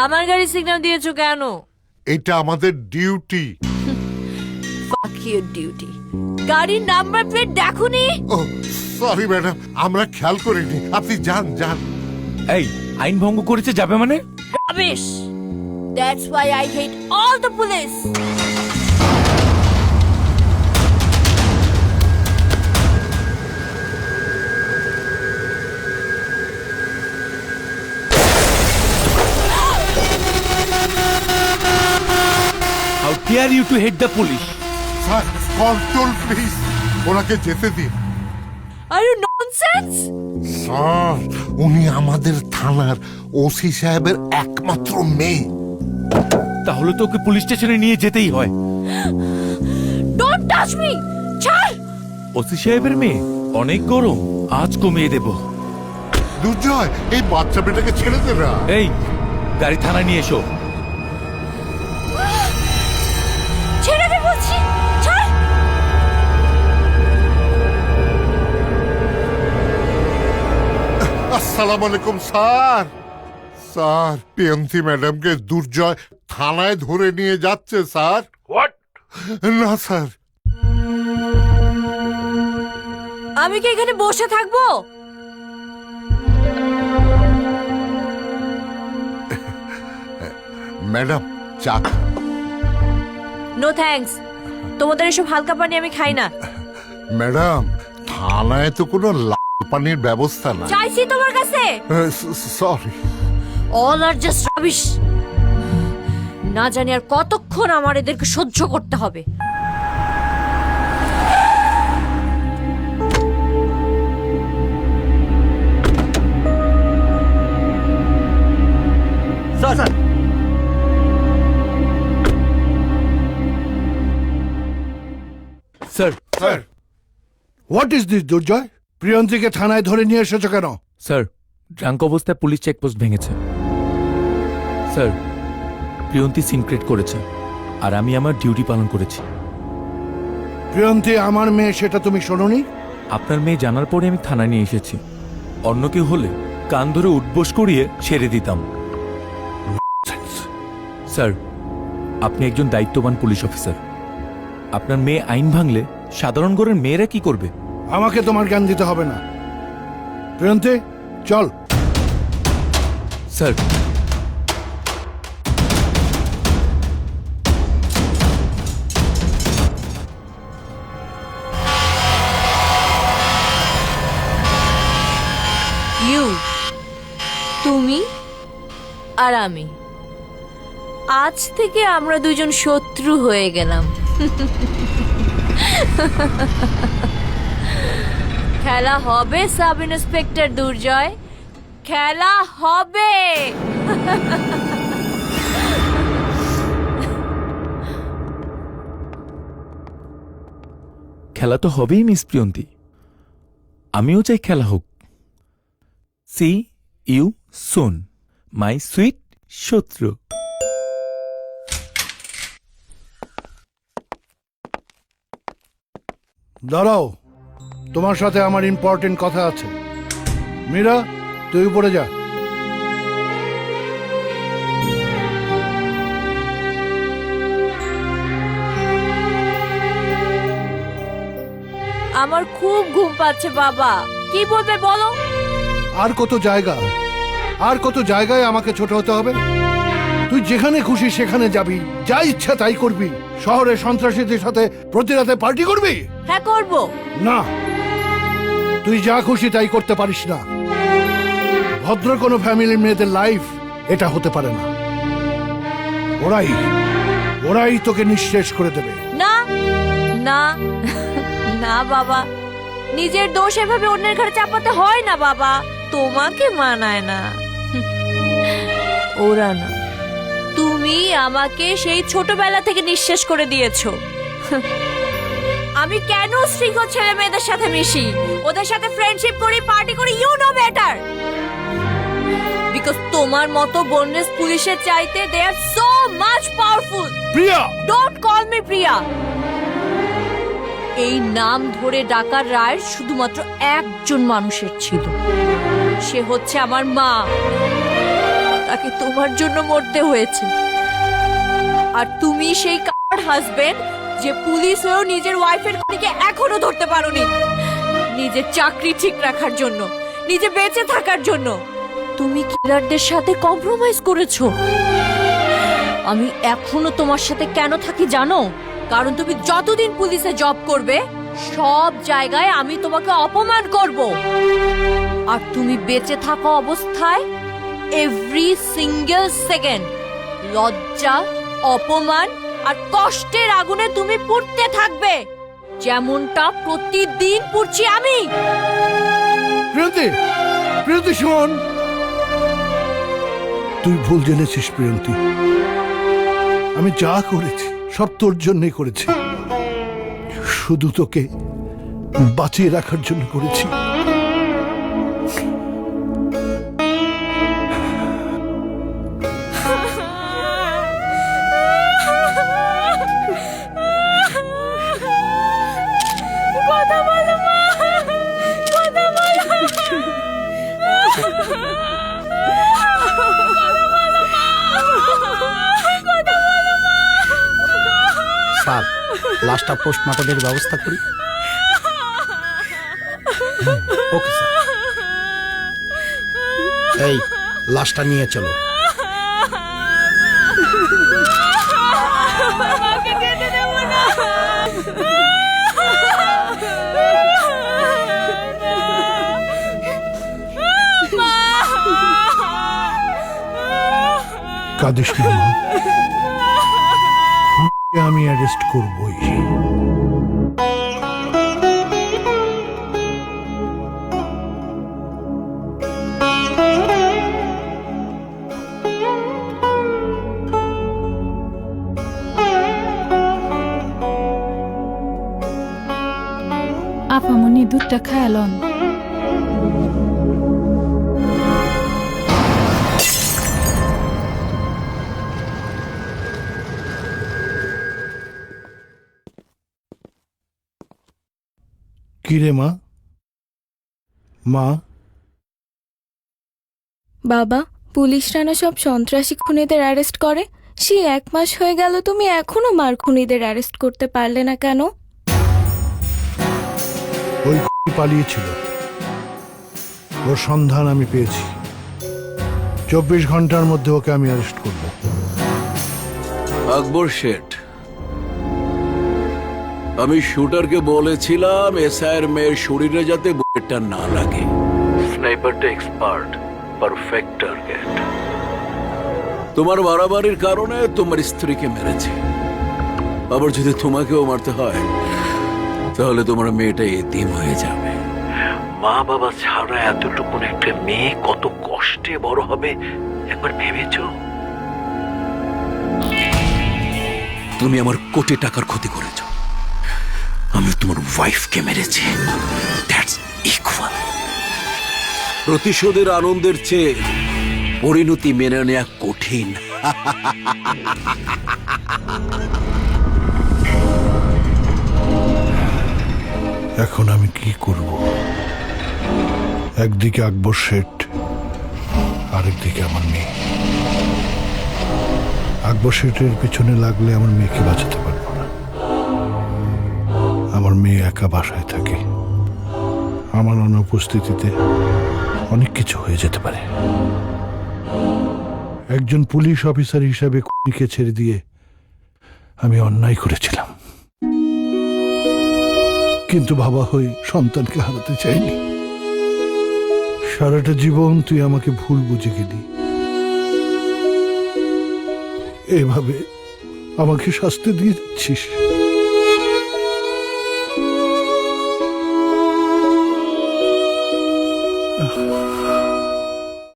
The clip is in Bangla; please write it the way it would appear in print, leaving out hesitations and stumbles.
আমার গাড়ি সিগন্যাল দিয়েছো কেন? এটা আমাদের ডিউটি। ফাক ইউর ডিউটি। গাড়ির নাম্বার প্লেট দেখোনি? ও সরি ম্যাডাম, আমরা খেয়াল করিনি। আপনি যান যান। এই আইন ভঙ্গ করেছে যাবে মানে? Rubbish. That's why I hate all the police. How dare you to hate the police? Sir control please, ওনাকে যেতে দিন। Are you nonsense? স্যার উনি আমাদের থানার ওসি সাহেবের একমাত্র মেয়ে। তাহলে তো ওকে পুলিশ স্টেশনে নিয়ে যেতেই হয়। Don't touch me. ছাড়। ওসি সাহেবের মেয়ে অনেক গরম, আজ কমিয়ে দেব। দুর্জয়, এই বাচ্চা মেয়েটাকে ছেড়ে দে না। এই গাড়ি থানায় নিয়ে এসো। ছেড়ে দে বলছি। ছাড়। আসসালামু আলাইকুম স্যার। স্যার প্রিয়ন্তী ম্যাডামকে দুর্জয় থানায় ধরে নিয়ে যাচ্ছে স্যার। হোয়াট? না স্যার। আমি কি এখানে বসে থাকবো? ম্যাডাম চা। No thanks. তোমাদের এসব হালকা পানি আমি খাই না। ম্যাডাম থানায় তো কোনো লাল পানির ব্যবস্থা নাই। চাইছি তোমার কাছে। Sorry. All are just rubbish. না জানি আর কতক্ষণ আমার এদেরকে সহ্য করতে হবে। Sir sir, what is this Durjoy? প্রিয়ন্তীকে থানায় ধরে নিয়ে এসেছো কেন? স্যার ড্রাঙ্ক অবস্থায় পুলিশ চেকপোস্ট ভেঙেছে। স্যার প্রিয়ন্তী সিনক্রেট করেছে আর আমি আমার ডিউটি পালন করেছি। প্রিয়ন্তী আমার মেয়ে, সেটা তুমি শোনোনি? আপনার মেয়ে জানার পরে আমি থানায় নিয়ে এসেছি। অন্য কেউ হলে কান ধরে উঠবোস করিয়ে ছেড়ে দিতাম। স্যার আপনি একজন দায়িত্ববান পুলিশ অফিসার। আপনার মেয়ে আইন ভাঙলে সাধারণ ঘরের মেয়েরা কি করবে? আমাকে তোমার জ্ঞান দিতে হবে না। প্রিয়ন্তী চল। স্যার ইউ, তুমি আর আমি আজ থেকে আমরা দুজন শত্রু হয়ে গেলাম। খেলা হবে সাব ইন্সপেক্টর দুর্জয়, খেলা হবে। খেলা তো হবেই মিস প্রিয়ন্তী, আমিও চাই খেলা হোক। See you soon my sweet শত্রু। দাঁড়াও, তোমার সাথে আমার ইম্পর্টেন্ট কথা আছে। মীরা, তুই উপরে যা। আমার খুব ঘুম পাচ্ছে বাবা, কি বলবে বলো? আর কত জায়গা, আর কত জায়গায় আমাকে ছোট হতে হবে? তুই যেখানে খুশি সেখানে যাবি, যা ইচ্ছা তাই করবি, শহরে সন্ত্রাসীদের সাথে প্রতি রাতে পার্টি করবি? হ্যাঁ করব। না, তুই যা খুশি তাই করতে পারিস না। ভদ্র কোনো ফ্যামিলির মেয়েদের লাইফ এটা হতে পারে না। ওরাই ওরাই তোকে নিঃশেষ করে দেবে। না না না বাবা, নিজের দোষ এভাবে অন্যের ঘরে চাপাতে হয় না বাবা, তোমাকে মানায় না। ওরা না, তুমি আমাকে সেই ছোটবেলা থেকে নিঃশেষ করে দিয়েছো। আমি কেন শৃঙ্খল ছেলে মেয়েদের সাথে মিশি, ওদের সাথে ফ্রেন্ডশিপ করি, পার্টি করি? You know better. বিকজ তোমার মতো বোনলেস পুলিশের চাইতে they are so much powerful. Priya, don't call me Priya. এই নাম ধরে ডাকার রায় শুধুমাত্র একজন মানুষের ছিল, সে হচ্ছে আমার মা। তাকে তোমার জন্য মরতে হয়েছে। আর তুমি সেই হাজবেন্ড যে পুলিশ হয়েও নিজের ওয়াইফের খুনিকে এখনো ধরতে পারোনি। নিজের চাকরি ঠিক রাখার জন্য, নিজে বেঁচে থাকার জন্য তুমি কিলারদের সাথে কম্প্রোমাইজ করেছো। আমি এখনো তোমার সাথে কেন থাকি জানো? কারণ তুমি যতদিন পুলিশে জব করবে সব জায়গায় আমি তোমাকে অপমান করব। আর তুমি বেঁচে থাকা অবস্থায় এভরি সিঙ্গেল সেকেন্ড লজ্জা, অপমান আর কষ্টের আগুনে তুমি পুড়তে থাকবে, যেমনটা প্রতিদিন পুড়ছি আমি। প্রিয়ন্তি, প্রিয়ন্তি শোন, তুই ভুল জেনেছিস প্রিয়ন্তি। আমি যা করেছি সব তোর জন্যই করেছি, শুধু তোকে বাঁচিয়ে রাখার জন্য করেছি। স্যার, লাশটা পোস্টমর্টমের ব্যবস্থা করি। Okay sir. এই লাশটা নিয়ে চলো। কাঁদিস না মা, আমি অ্যারেস্ট করবই। আপামনি দুধটা খায়ালন। কিরে মা? মা, বাবা, পুলিশরা না সব সন্ত্রাসী খুনিদের অ্যারেস্ট করে। সে 1 মাস হয়ে গেল, তুমি এখনো মার খুনিদের অ্যারেস্ট করতে পারলে না কেন? ওই পালিয়েছিল, ওর সন্ধান আমি পেয়েছি। 24 ঘন্টার মধ্যে ওকে আমি অ্যারেস্ট করব। আকবর শেঠ, আমি শুটারকে বলেছিলাম এসআইয়ের মেয়ের শরীরে যাতে বুলেটটা না লাগে। স্নাইপারটা এক্সপার্ট, পারফেক্ট টার্গেট। তোমার বাড়াবাড়ির কারণে তোমার স্ত্রীকে মেরেছে, আবার যদি তোমাকেও মারতে হয় তাহলে তোমার মেয়েটা এতিম হয়ে যাবে। মা বাবা ছাড়া এতটুকু একটা মেয়ে কত কষ্টে বড় হবে একবার ভেবেছো? তুমি আমার কোটি টাকার ক্ষতি করেছো, আমি তোমার ওয়াইফকে মেরেছি। That's equal. প্রতিশোধের আনন্দের চেয়ে পরিণতি মেনে নেওয়া কঠিন। এখন আমি কি করব? একদিকে আকবর শেঠ, আরেকদিকে আমার মেয়ে। আকবর শেঠের পিছনে লাগলে আমার মেয়েকে বাঁচাতে পারবো না। আমার মেয়ে একা বাসায় থাকে, আমার অনুপস্থিতিতে অনেক কিছু হয়ে যেতে পারে। একজন পুলিশ অফিসার হিসাবে খুনিকে ছেড়ে দিয়ে আমি অন্যায় করেছিলাম, কিন্তু বাবা হয়ে সন্তানকে হারাতে চাইনি। সারাটা জীবন তুই আমাকে ভুল বুঝে গেলি, এভাবে আমাকে শাস্তি দিয়ে দিচ্ছিস।